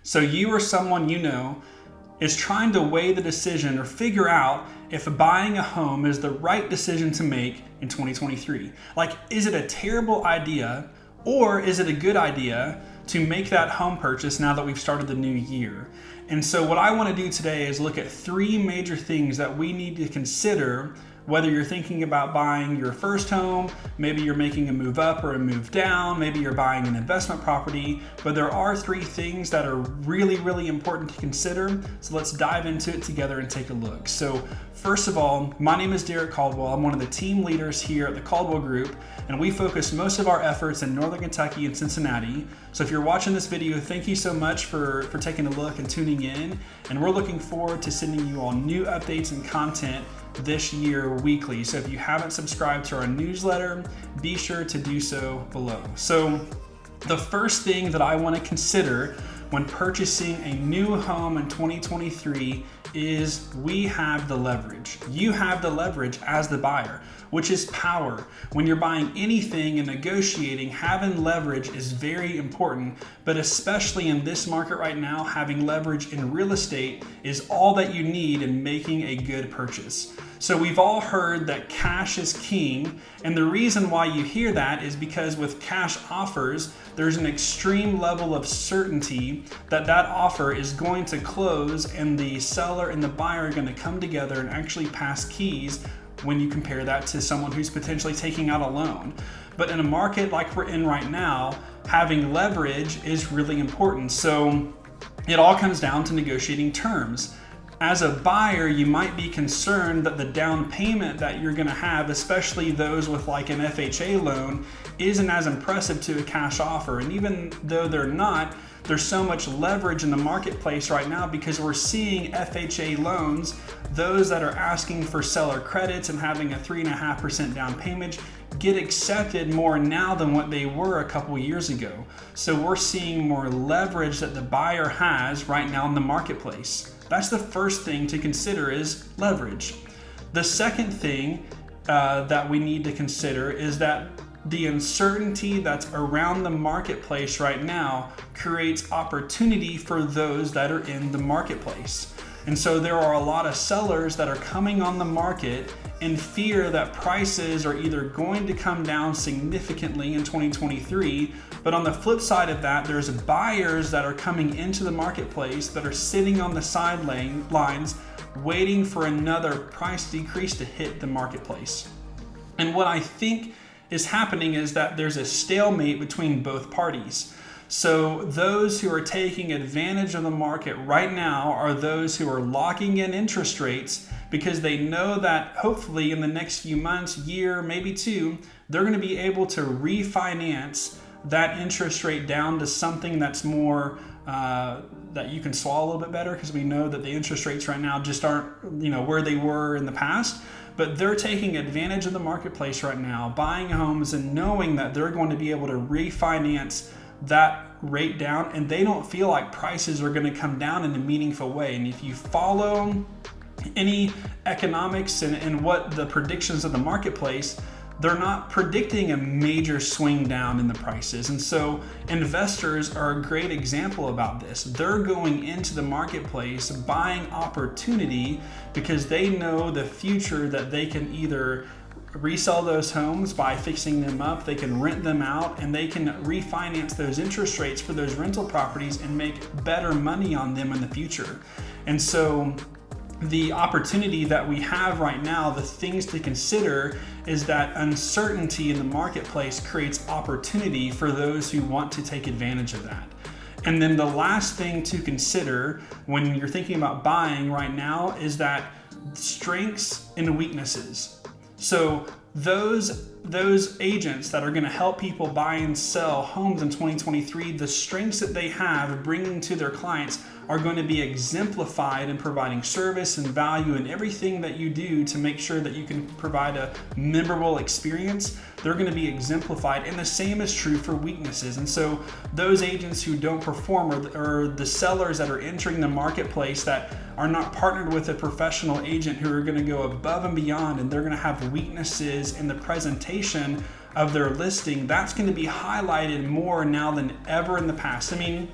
So you or someone you know is trying to weigh the decision or figure out if buying a home is the right decision to make in 2023. Like, is it a terrible idea or is it a good idea to make that home purchase now that we've started the new year? And so what I want to do today is look at three major things that we need to consider whether you're thinking about buying your first home, maybe you're making a move up or a move down, maybe you're buying an investment property, but there are three things that are really, really important to consider. So let's dive into it together and take a look. So first of all, my name is Derek Caldwell. I'm one of the team leaders here at the Caldwell Group, and we focus most of our efforts in Northern Kentucky and Cincinnati. So if you're watching this video, thank you so much for taking a look and tuning in. And we're looking forward to sending you all new updates and content this year weekly. So if you haven't subscribed to our newsletter, be sure to do so below. So the first thing that I want to consider when purchasing a new home in 2023 is we have the leverage. You have the leverage as the buyer, which is power. When you're buying anything and negotiating, having leverage is very important, but especially in this market right now, having leverage in real estate is all that you need in making a good purchase. So we've all heard that cash is king, and the reason why you hear that is because with cash offers, there's an extreme level of certainty that that offer is going to close and the seller and the buyer are going to come together and actually pass keys when you compare that to someone who's potentially taking out a loan. But in a market like we're in right now, having leverage is really important. So it all comes down to negotiating terms. As a buyer, you might be concerned that the down payment that you're going to have, especially those with like an FHA loan, isn't as impressive to a cash offer. And even though they're not, there's so much leverage in the marketplace right now because we're seeing FHA loans, those that are asking for seller credits and having a 3.5% down payment, get accepted more now than what they were a couple years ago. So we're seeing more leverage that the buyer has right now in the marketplace. That's the first thing to consider is leverage. The second thing that we need to consider is that the uncertainty that's around the marketplace right now creates opportunity for those that are in the marketplace. And so there are a lot of sellers that are coming on the market in fear that prices are either going to come down significantly in 2023, but on the flip side of that, there's buyers that are coming into the marketplace that are sitting on the sidelines waiting for another price decrease to hit the marketplace. And what I think is happening is that there's a stalemate between both parties. So those who are taking advantage of the market right now are those who are locking in interest rates because they know that hopefully in the next few months, year, maybe two, they're going to be able to refinance that interest rate down to something that's more that you can swallow a little bit better, because we know that the interest rates right now just aren't where they were in the past. But they're taking advantage of the marketplace right now, buying homes and knowing that they're going to be able to refinance that rate down, and they don't feel like prices are going to come down in a meaningful way. And if you follow any economics and what the predictions of the marketplace, they're not predicting a major swing down in the prices. And so investors are a great example about this. They're going into the marketplace buying opportunity because they know the future, that they can either resell those homes by fixing them up, they can rent them out, and they can refinance those interest rates for those rental properties and make better money on them in the future. And so the opportunity that we have right now, the things to consider is that uncertainty in the marketplace creates opportunity for those who want to take advantage of that. And then the last thing to consider when you're thinking about buying right now is that strengths and weaknesses. So those agents that are going to help people buy and sell homes in 2023, the strengths that they have bringing to their clients are going to be exemplified in providing service and value in everything that you do to make sure that you can provide a memorable experience. They're going to be exemplified, and the same is true for weaknesses. And so those agents who don't perform, or the sellers that are entering the marketplace that are not partnered with a professional agent who are going to go above and beyond, and they're going to have weaknesses in the presentation of their listing, that's going to be highlighted more now than ever in the past. I mean,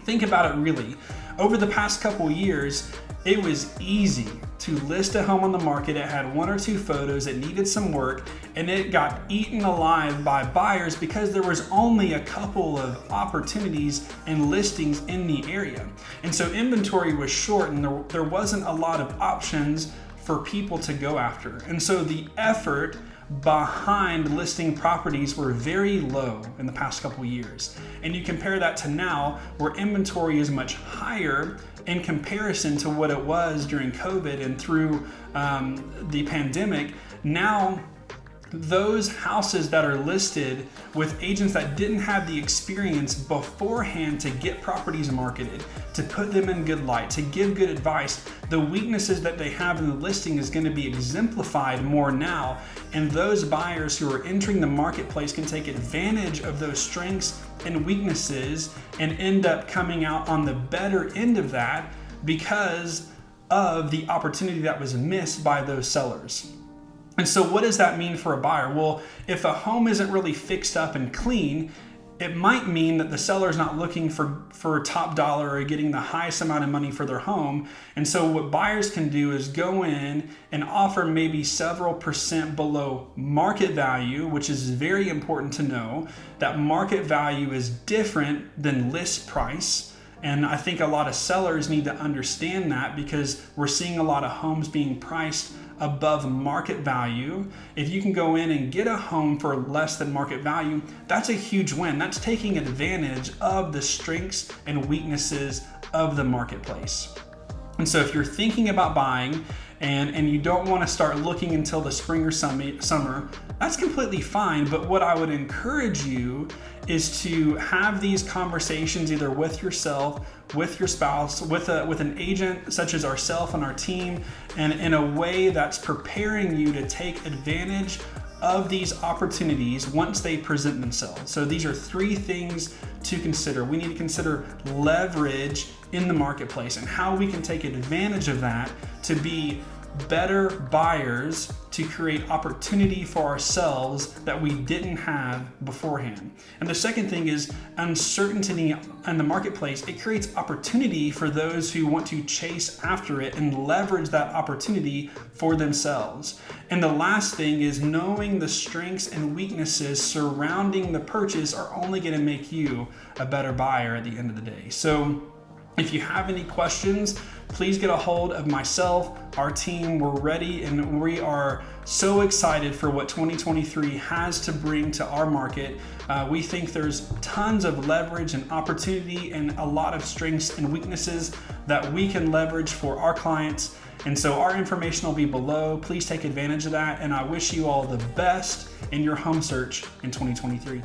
Think about it really. Over the past couple years, it was easy to list a home on the market. It had 1 or 2 photos, it needed some work, and it got eaten alive by buyers because there was only a couple of opportunities and listings in the area. And so inventory was short and there wasn't a lot of options for people to go after. And so the effort behind listing properties were very low in the past couple years. And you compare that to now, where inventory is much higher in comparison to what it was during COVID and through the pandemic. Now, those houses that are listed with agents that didn't have the experience beforehand to get properties marketed, to put them in good light, to give good advice, the weaknesses that they have in the listing is going to be exemplified more now. And those buyers who are entering the marketplace can take advantage of those strengths and weaknesses and end up coming out on the better end of that because of the opportunity that was missed by those sellers. And so what does that mean for a buyer? Well, if a home isn't really fixed up and clean, it might mean that the seller is not looking for top dollar or getting the highest amount of money for their home. And so what buyers can do is go in and offer maybe several percent below market value, which is very important to know that market value is different than list price. And I think a lot of sellers need to understand that because we're seeing a lot of homes being priced above market value. If you can go in and get a home for less than market value, that's a huge win. That's taking advantage of the strengths and weaknesses of the marketplace. And so if you're thinking about buying and you don't want to start looking until the spring or summer, that's completely fine. But what I would encourage you is to have these conversations either with yourself, with your spouse, with an agent such as ourselves and our team, and in a way that's preparing you to take advantage of these opportunities once they present themselves. So these are 3 things to consider. We need to consider leverage in the marketplace and how we can take advantage of that to be better buyers, to create opportunity for ourselves that we didn't have beforehand. And the second thing is uncertainty in the marketplace. It creates opportunity for those who want to chase after it and leverage that opportunity for themselves. And the last thing is knowing the strengths and weaknesses surrounding the purchase are only going to make you a better buyer at the end of the day. So if you have any questions, please get a hold of myself, our team. We're ready and we are so excited for what 2023 has to bring to our market. We think there's tons of leverage and opportunity and a lot of strengths and weaknesses that we can leverage for our clients. And so our information will be below. Please take advantage of that. And I wish you all the best in your home search in 2023.